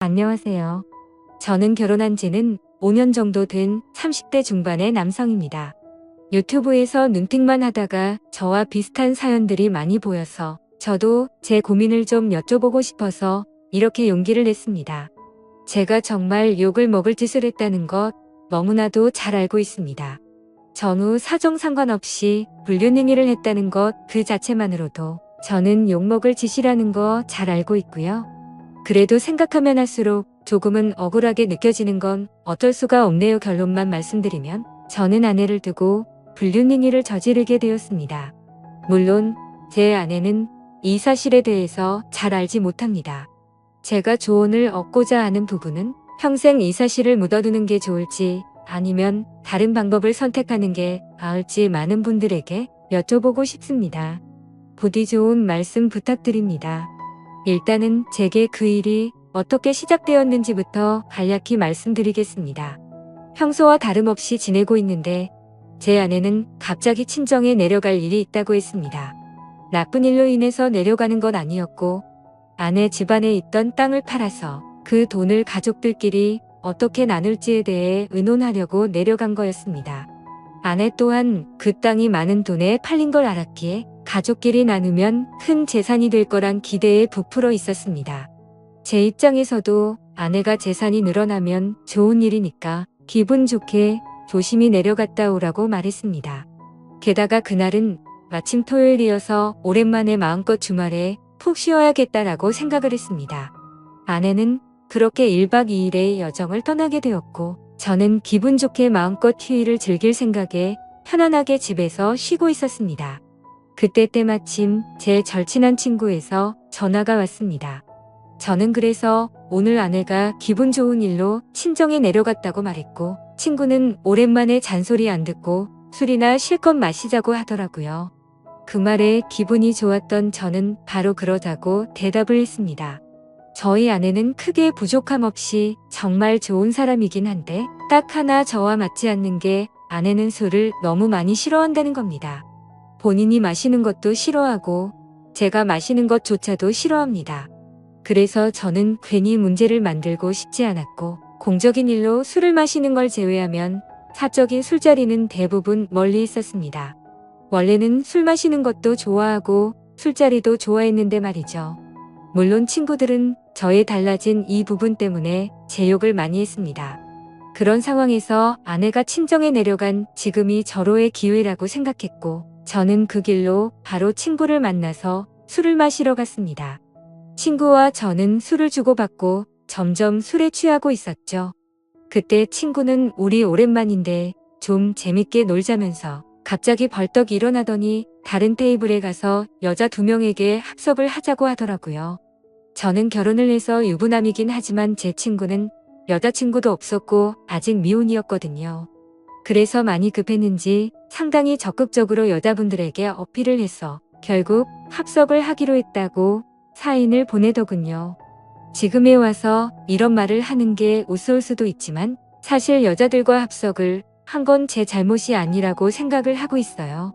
안녕하세요. 저는 결혼한 지는 5년 정도 된 30대 중반의 남성입니다. 유튜브에서 눈팅만 하다가 저와 비슷한 사연들이 많이 보여서 저도 제 고민을 좀 여쭤보고 싶어서 이렇게 용기를 냈습니다. 제가 정말 욕을 먹을 짓을 했다는 것 너무나도 잘 알고 있습니다. 전후 사정 상관없이 불륜행위를 했다는 것 그 자체만으로도 저는 욕먹을 짓이라는 거 잘 알고 있고요. 그래도 생각하면 할수록 조금은 억울하게 느껴지는 건 어쩔 수가 없네요. 결론만 말씀드리면 저는 아내를 두고 불륜행위를 저지르게 되었습니다. 물론 제 아내는 이 사실에 대해서 잘 알지 못합니다. 제가 조언을 얻고자 하는 부분은 평생 이 사실을 묻어두는 게 좋을지 아니면 다른 방법을 선택하는 게 나을지 많은 분들에게 여쭤보고 싶습니다. 부디 좋은 말씀 부탁드립니다. 일단은 제게 그 일이 어떻게 시작되었는지부터 간략히 말씀드리겠습니다. 평소와 다름없이 지내고 있는데 제 아내는 갑자기 친정에 내려갈 일이 있다고 했습니다. 나쁜 일로 인해서 내려가는 건 아니었고 아내 집안에 있던 땅을 팔아서 그 돈을 가족들끼리 어떻게 나눌지에 대해 의논하려고 내려간 거였습니다. 아내 또한 그 땅이 많은 돈에 팔린 걸 알았기에 가족끼리 나누면 큰 재산이 될 거란 기대에 부풀어 있었습니다. 제 입장에서도 아내가 재산이 늘어나면 좋은 일이니까 기분 좋게 조심히 내려갔다 오라고 말했습니다. 게다가 그날은 마침 토요일이어서 오랜만에 마음껏 주말에 푹 쉬어야겠다라고 생각을 했습니다. 아내는 그렇게 1박 2일의 여정을 떠나게 되었고 저는 기분 좋게 마음껏 휴일을 즐길 생각에 편안하게 집에서 쉬고 있었습니다. 그때 때마침 제 절친한 친구에서 전화가 왔습니다. 저는 그래서 오늘 아내가 기분 좋은 일로 친정에 내려갔다고 말했고 친구는 오랜만에 잔소리 안 듣고 술이나 실컷 마시자고 하더라고요. 그 말에 기분이 좋았던 저는 바로 그러자고 대답을 했습니다. 저희 아내는 크게 부족함 없이 정말 좋은 사람이긴 한데 딱 하나 저와 맞지 않는 게 아내는 술을 너무 많이 싫어한다는 겁니다. 본인이 마시는 것도 싫어하고 제가 마시는 것조차도 싫어합니다. 그래서 저는 괜히 문제를 만들고 싶지 않았고 공적인 일로 술을 마시는 걸 제외하면 사적인 술자리는 대부분 멀리 있었습니다. 원래는 술 마시는 것도 좋아하고 술자리도 좋아했는데 말이죠. 물론 친구들은 저의 달라진 이 부분 때문에 제 욕을 많이 했습니다. 그런 상황에서 아내가 친정에 내려간 지금이 절호의 기회라고 생각했고 저는 그 길로 바로 친구를 만나서 술을 마시러 갔습니다. 친구와 저는 술을 주고받고 점점 술에 취하고 있었죠. 그때 친구는 우리 오랜만인데 좀 재밌게 놀자면서 갑자기 벌떡 일어나더니 다른 테이블에 가서 여자 2명에게 합석을 하자고 하더라고요. 저는 결혼을 해서 유부남이긴 하지만 제 친구는 여자친구도 없었고 아직 미혼이었거든요. 그래서 많이 급했는지 상당히 적극적으로 여자분들에게 어필을 해서 결국 합석을 하기로 했다고 사인을 보내더군요. 지금에 와서 이런 말을 하는 게 우스울 수도 있지만 사실 여자들과 합석을 한 건 제 잘못이 아니라고 생각을 하고 있어요.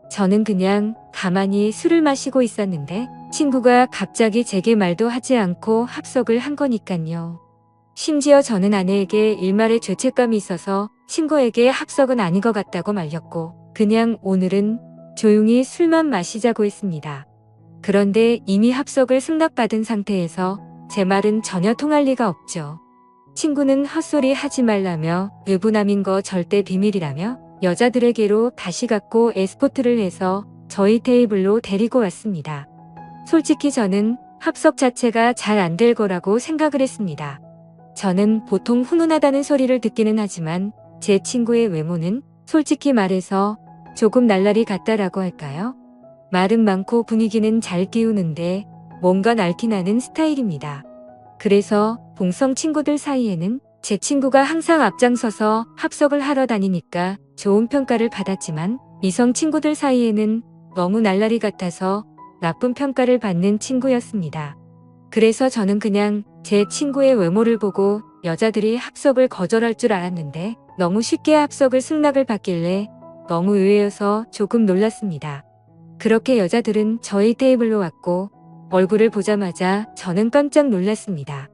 저는 그냥 가만히 술을 마시고 있었는데 친구가 갑자기 제게 말도 하지 않고 합석을 한 거니깐요. 심지어 저는 아내에게 일말의 죄책감이 있어서 친구에게 합석은 아닌 것 같다고 말렸고 그냥 오늘은 조용히 술만 마시자고 했습니다. 그런데 이미 합석을 승낙받은 상태에서 제 말은 전혀 통할 리가 없죠. 친구는 헛소리 하지 말라며 유부남인 거 절대 비밀이라며 여자들에게로 다시 갔고 에스코트를 해서 저희 테이블로 데리고 왔습니다. 솔직히 저는 합석 자체가 잘 안 될 거라고 생각을 했습니다. 저는 보통 훈훈하다는 소리를 듣기는 하지만 제 친구의 외모는 솔직히 말해서 조금 날라리 같다라고 할까요? 말은 많고 분위기는 잘 띄우는데 뭔가 날티나는 스타일입니다. 그래서 동성 친구들 사이에는 제 친구가 항상 앞장서서 합석을 하러 다니니까 좋은 평가를 받았지만 이성 친구들 사이에는 너무 날라리 같아서 나쁜 평가를 받는 친구였습니다. 그래서 저는 그냥 제 친구의 외모를 보고 여자들이 합석을 거절할 줄 알았는데 너무 쉽게 합석을 승낙을 받길래 너무 의외여서 조금 놀랐습니다. 그렇게 여자들은 저희 테이블로 왔고 얼굴을 보자마자 저는 깜짝 놀랐습니다.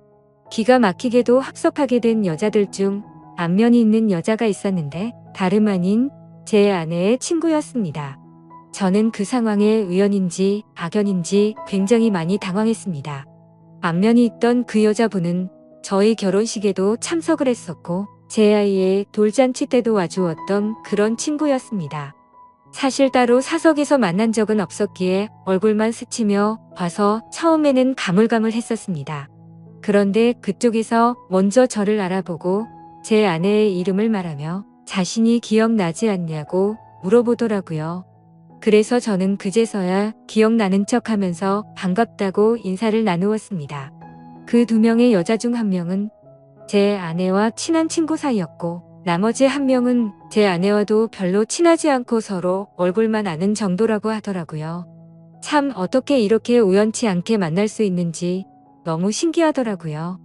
기가 막히게도 합석하게 된 여자들 중 안면이 있는 여자가 있었는데 다름 아닌 제 아내의 친구였습니다. 저는 그 상황에 우연인지 악연인지 굉장히 많이 당황했습니다. 안면이 있던 그 여자분은 저희 결혼식에도 참석을 했었고 제 아이의 돌잔치 때도 와주었던 그런 친구였습니다. 사실 따로 사석에서 만난 적은 없었기에 얼굴만 스치며 봐서 처음에는 가물가물했었습니다. 그런데 그쪽에서 먼저 저를 알아보고 제 아내의 이름을 말하며 자신이 기억나지 않냐고 물어보더라고요. 그래서 저는 그제서야 기억나는 척하면서 반갑다고 인사를 나누었습니다. 그 두 명의 여자 중 한 명은 제 아내와 친한 친구 사이였고 나머지 한 명은 제 아내와도 별로 친하지 않고 서로 얼굴만 아는 정도라고 하더라고요. 참 어떻게 이렇게 우연치 않게 만날 수 있는지 너무 신기하더라고요.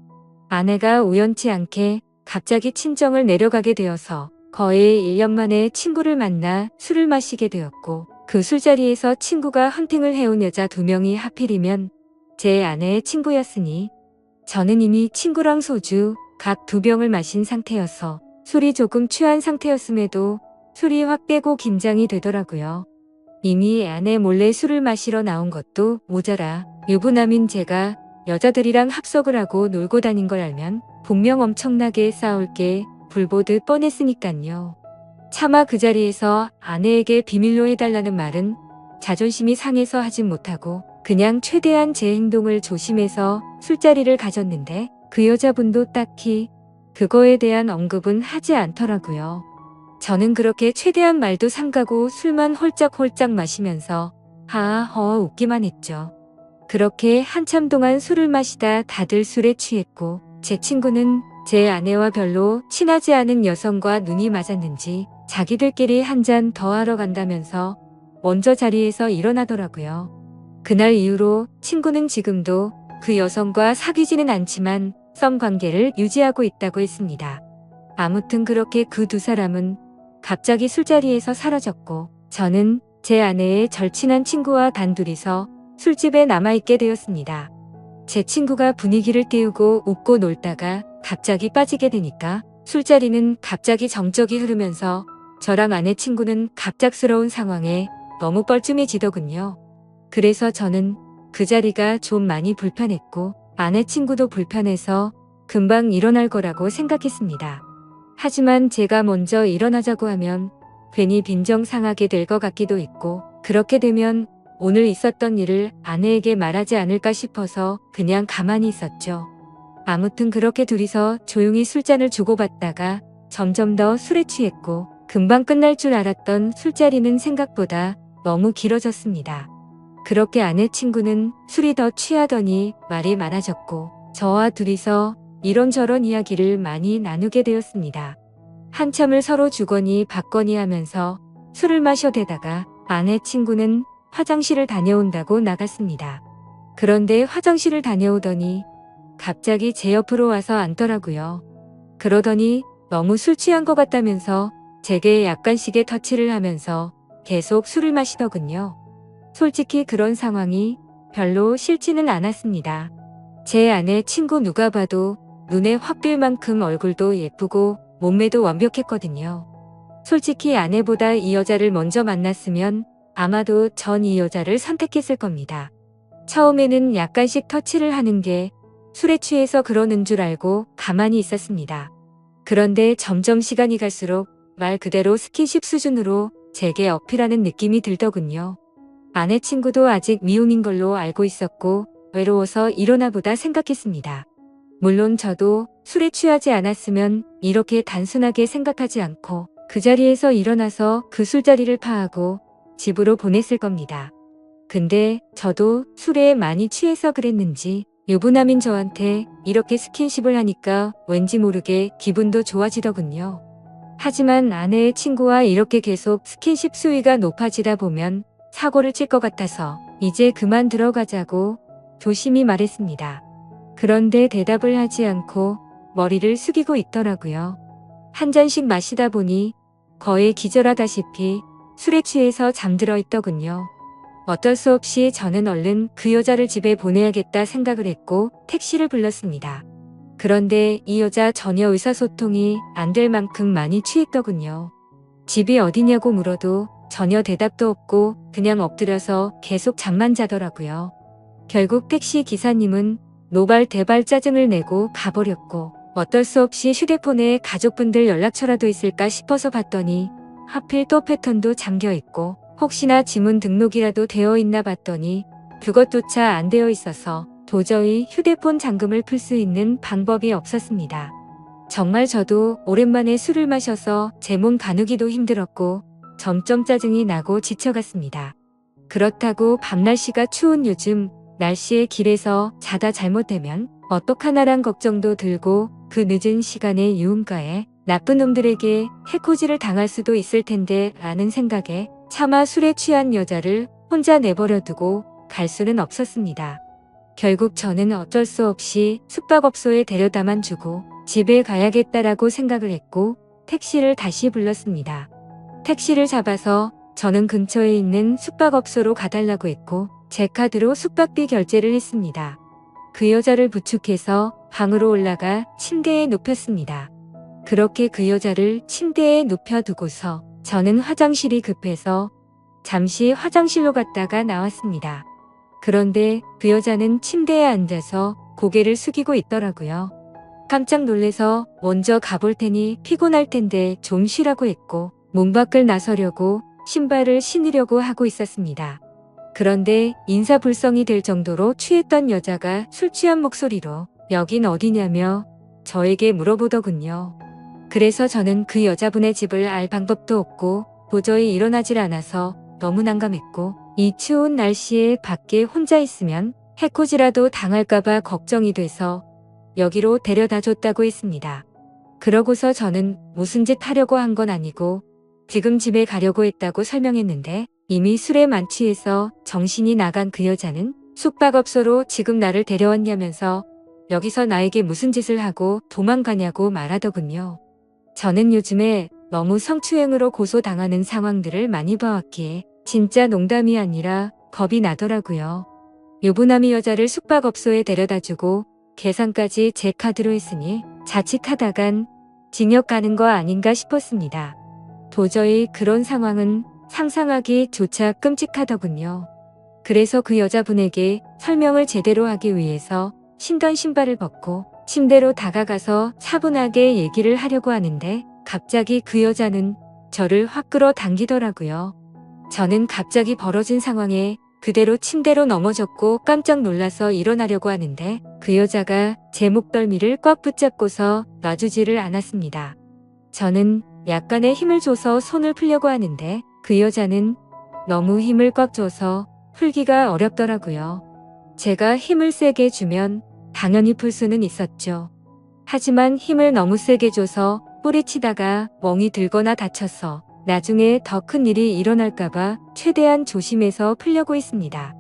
아내가 우연치 않게 갑자기 친정을 내려가게 되어서 거의 1년 만에 친구를 만나 술을 마시게 되었고 그 술자리에서 친구가 헌팅을 해온 여자 2명이 하필이면 제 아내의 친구였으니 저는 이미 친구랑 소주 각 2병을 마신 상태여서 술이 조금 취한 상태였음에도 술이 확 깨고 긴장이 되더라고요. 이미 아내 몰래 술을 마시러 나온 것도 모자라 유부남인 제가 여자들이랑 합석을 하고 놀고 다닌 걸 알면 분명 엄청나게 싸울 게 불보듯 뻔했으니깐요. 차마 그 자리에서 아내에게 비밀로 해달라는 말은 자존심이 상해서 하진 못하고 그냥 최대한 제 행동을 조심해서 술자리를 가졌는데 그 여자분도 딱히 그거에 대한 언급은 하지 않더라고요. 저는 그렇게 최대한 말도 삼가고 술만 홀짝홀짝 마시면서 하하 웃기만 했죠. 그렇게 한참 동안 술을 마시다 다들 술에 취했고 제 친구는 제 아내와 별로 친하지 않은 여성과 눈이 맞았는지 자기들끼리 한 잔 더 하러 간다면서 먼저 자리에서 일어나더라고요. 그날 이후로 친구는 지금도 그 여성과 사귀지는 않지만 썸 관계를 유지하고 있다고 했습니다. 아무튼 그렇게 그 두 사람은 갑자기 술자리에서 사라졌고 저는 제 아내의 절친한 친구와 단둘이서 술집에 남아있게 되었습니다. 제 친구가 분위기를 띄우고 웃고 놀다가 갑자기 빠지게 되니까 술자리는 갑자기 정적이 흐르면서 저랑 아내 친구는 갑작스러운 상황에 너무 뻘쭘해지더군요. 그래서 저는 그 자리가 좀 많이 불편했고 아내 친구도 불편해서 금방 일어날 거라고 생각했습니다. 하지만 제가 먼저 일어나자고 하면 괜히 빈정상하게 될 것 같기도 했고 그렇게 되면 오늘 있었던 일을 아내에게 말하지 않을까 싶어서 그냥 가만히 있었죠. 아무튼 그렇게 둘이서 조용히 술잔을 주고받다가 점점 더 술에 취했고 금방 끝날 줄 알았던 술자리는 생각보다 너무 길어졌습니다. 그렇게 아내 친구는 술이 더 취하더니 말이 많아졌고 저와 둘이서 이런저런 이야기를 많이 나누게 되었습니다. 한참을 서로 주거니 받거니 하면서 술을 마셔대다가 아내 친구는 화장실을 다녀온다고 나갔습니다. 그런데 화장실을 다녀오더니 갑자기 제 옆으로 와서 앉더라고요. 그러더니 너무 술 취한 것 같다면서 제게 약간씩의 터치를 하면서 계속 술을 마시더군요. 솔직히 그런 상황이 별로 싫지는 않았습니다. 제 아내 친구 누가 봐도 눈에 확 띌 만큼 얼굴도 예쁘고 몸매도 완벽했거든요. 솔직히 아내보다 이 여자를 먼저 만났으면 아마도 전 이 여자를 선택했을 겁니다. 처음에는 약간씩 터치를 하는 게 술에 취해서 그러는 줄 알고 가만히 있었습니다. 그런데 점점 시간이 갈수록 말 그대로 스킨십 수준으로 제게 어필하는 느낌이 들더군요. 아내 친구도 아직 미혼인 걸로 알고 있었고 외로워서 이러나 보다 생각했습니다. 물론 저도 술에 취하지 않았으면 이렇게 단순하게 생각하지 않고 그 자리에서 일어나서 그 술자리를 파하고 집으로 보냈을 겁니다. 근데 저도 술에 많이 취해서 그랬는지 유부남인 저한테 이렇게 스킨십을 하니까 왠지 모르게 기분도 좋아지더군요. 하지만 아내의 친구와 이렇게 계속 스킨십 수위가 높아지다 보면 사고를 칠 것 같아서 이제 그만 들어가자고 조심히 말했습니다. 그런데 대답을 하지 않고 머리를 숙이고 있더라고요. 한 잔씩 마시다 보니 거의 기절하다시피 술에 취해서 잠들어 있더군요. 어쩔 수 없이 저는 얼른 그 여자를 집에 보내야겠다 생각을 했고 택시를 불렀습니다. 그런데 이 여자 전혀 의사소통이 안 될 만큼 많이 취했더군요. 집이 어디냐고 물어도 전혀 대답도 없고 그냥 엎드려서 계속 잠만 자더라고요. 결국 택시 기사님은 노발대발 짜증을 내고 가버렸고 어떨 수 없이 휴대폰에 가족분들 연락처라도 있을까 싶어서 봤더니 하필 또 패턴도 잠겨있고 혹시나 지문 등록이라도 되어 있나 봤더니 그것조차 안 되어 있어서 도저히 휴대폰 잠금을 풀 수 있는 방법이 없었습니다. 정말 저도 오랜만에 술을 마셔서 제 몸 가누기도 힘들었고 점점 짜증이 나고 지쳐갔습니다. 그렇다고 밤 날씨가 추운 요즘 날씨에 길에서 자다 잘못되면 어떡하나란 걱정도 들고 그 늦은 시간에 유흥가에 나쁜 놈들에게 해코지를 당할 수도 있을 텐데 라는 생각에 차마 술에 취한 여자를 혼자 내버려 두고 갈 수는 없었습니다. 결국 저는 어쩔 수 없이 숙박업소에 데려다만 주고 집에 가야겠다라고 생각을 했고 택시를 다시 불렀습니다. 택시를 잡아서 저는 근처에 있는 숙박업소로 가달라고 했고 제 카드로 숙박비 결제를 했습니다. 그 여자를 부축해서 방으로 올라가 침대에 눕혔습니다. 그렇게 그 여자를 침대에 눕혀두고서 저는 화장실이 급해서 잠시 화장실로 갔다가 나왔습니다. 그런데 그 여자는 침대에 앉아서 고개를 숙이고 있더라고요. 깜짝 놀래서 먼저 가볼 테니 피곤할 텐데 좀 쉬라고 했고 문 밖을 나서려고 신발을 신으려고 하고 있었습니다. 그런데 인사불성이 될 정도로 취했던 여자가 술 취한 목소리로 여긴 어디냐며 저에게 물어보더군요. 그래서 저는 그 여자분의 집을 알 방법도 없고 도저히 일어나질 않아서 너무 난감했고 이 추운 날씨에 밖에 혼자 있으면 해코지라도 당할까봐 걱정이 돼서 여기로 데려다 줬다고 했습니다. 그러고서 저는 무슨 짓 하려고 한 건 아니고 지금 집에 가려고 했다고 설명했는데 이미 술에 만취해서 정신이 나간 그 여자는 숙박업소로 지금 나를 데려왔냐면서 여기서 나에게 무슨 짓을 하고 도망가냐고 말하더군요. 저는 요즘에 너무 성추행으로 고소당하는 상황들을 많이 봐왔기에 진짜 농담이 아니라 겁이 나더라고요. 유부남이 여자를 숙박업소에 데려다주고 계산까지 제 카드로 했으니 자칫하다간 징역 가는 거 아닌가 싶었습니다. 도저히 그런 상황은 상상하기조차 끔찍하더군요. 그래서 그 여자분에게 설명을 제대로 하기 위해서 신던 신발을 벗고 침대로 다가가서 차분하게 얘기를 하려고 하는데 갑자기 그 여자는 저를 확 끌어당기더라고요. 저는 갑자기 벌어진 상황에 그대로 침대로 넘어졌고 깜짝 놀라서 일어나려고 하는데 그 여자가 제 목덜미를 꽉 붙잡고서 놔주지를 않았습니다. 저는 약간의 힘을 줘서 손을 풀려고 하는데 그 여자는 너무 힘을 꽉 줘서 풀기가 어렵더라고요. 제가 힘을 세게 주면 당연히 풀 수는 있었죠. 하지만 힘을 너무 세게 줘서 뿌리치다가 멍이 들거나 다쳐서 나중에 더 큰 일이 일어날까봐 최대한 조심해서 풀려고 했습니다.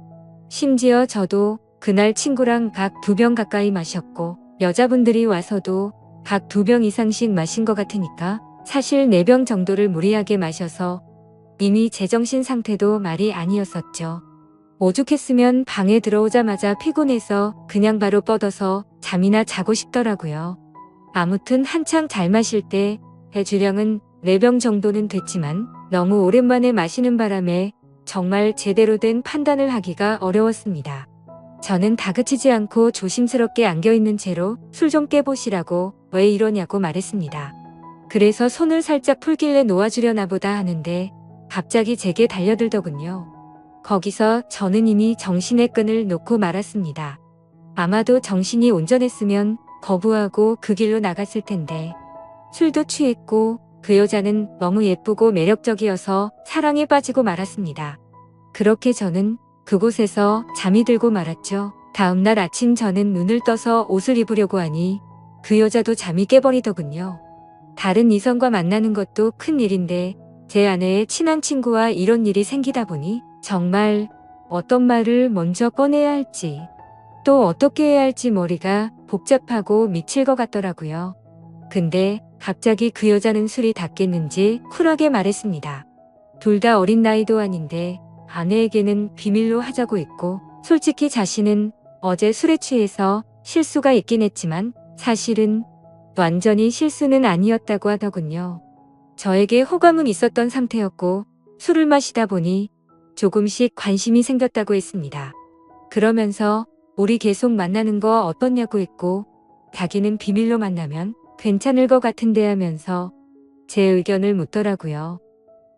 심지어 저도 그날 친구랑 각 2병 가까이 마셨고 여자분들이 와서도 각 2병 이상씩 마신 것 같으니까 사실 4병 정도를 무리하게 마셔서 이미 제정신 상태도 말이 아니었었죠. 오죽했으면 방에 들어오자마자 피곤해서 그냥 바로 뻗어서 잠이나 자고 싶더라고요. 아무튼 한창 잘 마실 때 배주량은 4병 정도는 됐지만 너무 오랜만에 마시는 바람에 정말 제대로 된 판단을 하기가 어려웠습니다. 저는 다그치지 않고 조심스럽게 안겨있는 채로 술 좀 깨보시라고 왜 이러냐고 말했습니다. 그래서 손을 살짝 풀길래 놓아주려나 보다 하는데 갑자기 제게 달려들더군요. 거기서 저는 이미 정신의 끈을 놓고 말았습니다. 아마도 정신이 온전했으면 거부하고 그 길로 나갔을 텐데 술도 취했고 그 여자는 너무 예쁘고 매력적이어서 사랑에 빠지고 말았습니다. 그렇게 저는 그곳에서 잠이 들고 말았죠. 다음날 아침 저는 눈을 떠서 옷을 입으려고 하니 그 여자도 잠이 깨버리더군요. 다른 이성과 만나는 것도 큰 일인데 제 아내의 친한 친구와 이런 일이 생기다 보니 정말 어떤 말을 먼저 꺼내야 할지 또 어떻게 해야 할지 머리가 복잡하고 미칠 것 같더라고요. 근데 갑자기 그 여자는 술이 다 깼는지 쿨하게 말했습니다. 둘 다 어린 나이도 아닌데 아내에게는 비밀로 하자고 했고 솔직히 자신은 어제 술에 취해서 실수가 있긴 했지만 사실은 완전히 실수는 아니었다고 하더군요. 저에게 호감은 있었던 상태였고 술을 마시다 보니 조금씩 관심이 생겼다고 했습니다. 그러면서 우리 계속 만나는 거 어떻냐고 했고 자기는 비밀로 만나면 괜찮을 것 같은데 하면서 제 의견을 묻더라고요.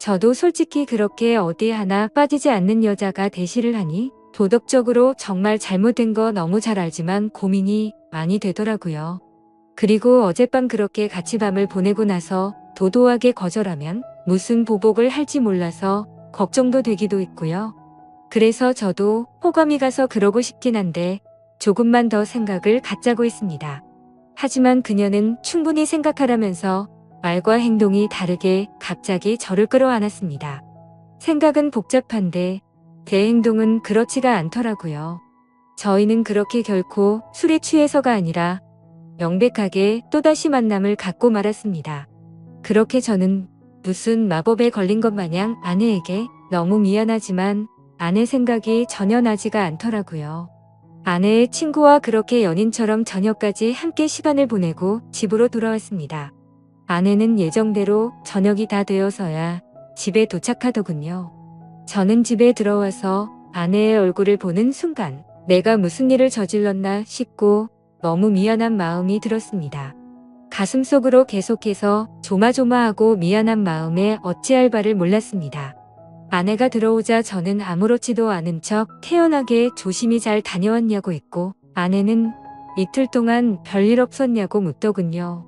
저도 솔직히 그렇게 어디 하나 빠지지 않는 여자가 대시를 하니 도덕적으로 정말 잘못된 거 너무 잘 알지만 고민이 많이 되더라고요. 그리고 어젯밤 그렇게 같이 밤을 보내고 나서 도도하게 거절하면 무슨 보복을 할지 몰라서 걱정도 되기도 했고요. 그래서 저도 호감이 가서 그러고 싶긴 한데 조금만 더 생각을 갖자고 했습니다. 하지만 그녀는 충분히 생각하라면서 말과 행동이 다르게 갑자기 저를 끌어안았습니다. 생각은 복잡한데 제 행동은 그렇지가 않더라고요. 저희는 그렇게 결코 술에 취해서가 아니라 명백하게 또다시 만남을 갖고 말았습니다. 그렇게 저는 무슨 마법에 걸린 것 마냥 아내에게 너무 미안하지만 아내 생각이 전혀 나지가 않더라고요. 아내의 친구와 그렇게 연인처럼 저녁까지 함께 시간을 보내고 집으로 돌아왔습니다. 아내는 예정대로 저녁이 다 되어서야 집에 도착하더군요. 저는 집에 들어와서 아내의 얼굴을 보는 순간 내가 무슨 일을 저질렀나 싶고 너무 미안한 마음이 들었습니다. 가슴속으로 계속해서 조마조마하고 미안한 마음에 어찌할 바를 몰랐습니다. 아내가 들어오자 저는 아무렇지도 않은 척 태연하게 조심히 잘 다녀왔냐고 했고 아내는 이틀 동안 별일 없었냐고 묻더군요.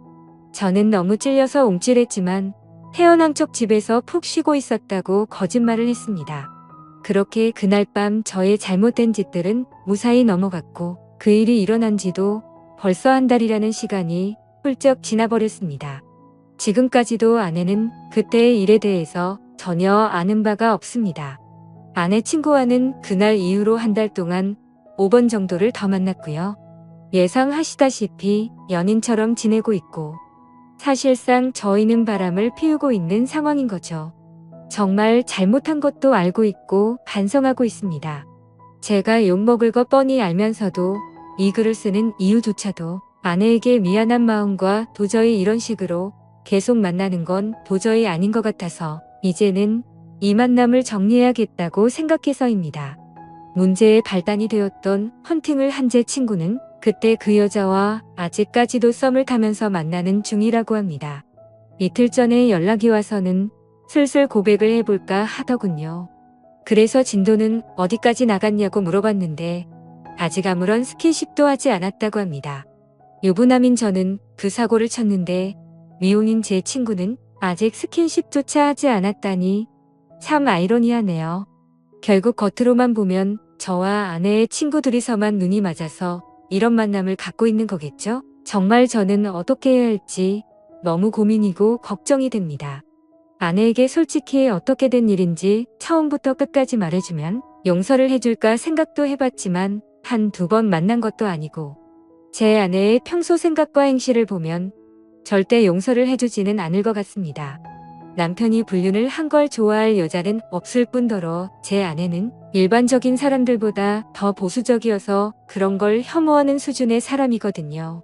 저는 너무 찔려서 움찔했지만 태연한 척 집에서 푹 쉬고 있었다고 거짓말을 했습니다. 그렇게 그날 밤 저의 잘못된 짓들은 무사히 넘어갔고 그 일이 일어난 지도 벌써 한 달이라는 시간이 훌쩍 지나버렸습니다. 지금까지도 아내는 그때의 일에 대해서 전혀 아는 바가 없습니다. 아내 친구와는 그날 이후로 한 달 동안 5번 정도를 더 만났고요. 예상하시다시피 연인처럼 지내고 있고 사실상 저희는 바람을 피우고 있는 상황인 거죠. 정말 잘못한 것도 알고 있고 반성하고 있습니다. 제가 욕먹을 거 뻔히 알면서도 이 글을 쓰는 이유조차도 아내에게 미안한 마음과 도저히 이런 식으로 계속 만나는 건 도저히 아닌 것 같아서 이제는 이 만남을 정리해야겠다고 생각해서입니다. 문제의 발단이 되었던 헌팅을 한 제 친구는 그때 그 여자와 아직까지도 썸을 타면서 만나는 중이라고 합니다. 이틀 전에 연락이 와서는 슬슬 고백을 해볼까 하더군요. 그래서 진도는 어디까지 나갔냐고 물어봤는데 아직 아무런 스킨십도 하지 않았다고 합니다. 유부남인 저는 그 사고를 쳤는데 미혼인 제 친구는 아직 스킨십조차 하지 않았다니 참 아이러니하네요. 결국 겉으로만 보면 저와 아내의 친구 둘이서만 눈이 맞아서 이런 만남을 갖고 있는 거겠죠? 정말 저는 어떻게 해야 할지 너무 고민이고 걱정이 됩니다. 아내에게 솔직히 어떻게 된 일인지 처음부터 끝까지 말해주면 용서를 해줄까 생각도 해봤지만 한두 번 만난 것도 아니고 제 아내의 평소 생각과 행실을 보면 절대 용서를 해주지는 않을 것 같습니다. 남편이 불륜을 한 걸 좋아할 여자는 없을 뿐더러 제 아내는 일반적인 사람들보다 더 보수적이어서 그런 걸 혐오하는 수준의 사람이거든요.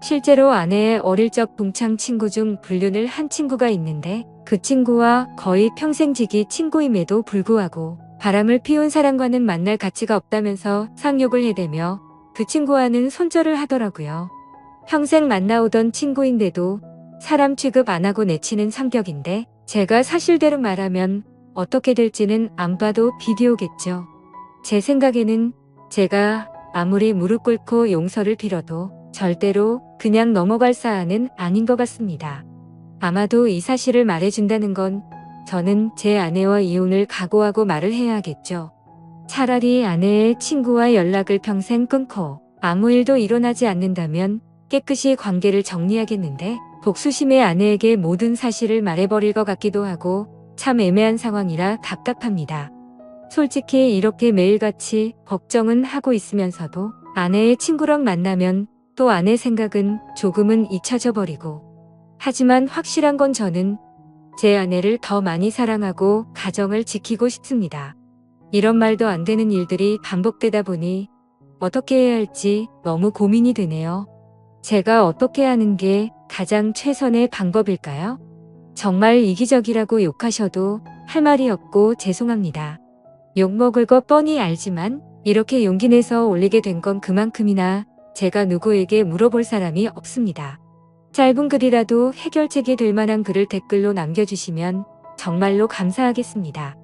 실제로 아내의 어릴 적 동창 친구 중 불륜을 한 친구가 있는데 그 친구와 거의 평생지기 친구임에도 불구하고 바람을 피운 사람과는 만날 가치가 없다면서 상욕을 해대며 그 친구와는 손절을 하더라고요. 평생 만나오던 친구인데도 사람 취급 안 하고 내치는 성격인데 제가 사실대로 말하면 어떻게 될지는 안 봐도 비디오겠죠. 제 생각에는 제가 아무리 무릎 꿇고 용서를 빌어도 절대로 그냥 넘어갈 사안은 아닌 것 같습니다. 아마도 이 사실을 말해준다는 건 저는 제 아내와 이혼을 각오하고 말을 해야 하겠죠. 차라리 아내의 친구와 연락을 평생 끊고 아무 일도 일어나지 않는다면 깨끗이 관계를 정리하겠는데 복수심에 아내에게 모든 사실을 말해버릴 것 같기도 하고 참 애매한 상황이라 답답합니다. 솔직히 이렇게 매일같이 걱정은 하고 있으면서도 아내의 친구랑 만나면 또 아내 생각은 조금은 잊혀져 버리고 하지만 확실한 건 저는 제 아내를 더 많이 사랑하고 가정을 지키고 싶습니다. 이런 말도 안 되는 일들이 반복되다 보니 어떻게 해야 할지 너무 고민이 되네요. 제가 어떻게 하는 게 가장 최선의 방법일까요? 정말 이기적이라고 욕하셔도 할 말이 없고 죄송합니다. 욕먹을 거 뻔히 알지만 이렇게 용기 내서 올리게 된 건 그만큼이나 제가 누구에게 물어볼 사람이 없습니다. 짧은 글이라도 해결책이 될 만한 글을 댓글로 남겨주시면 정말로 감사하겠습니다.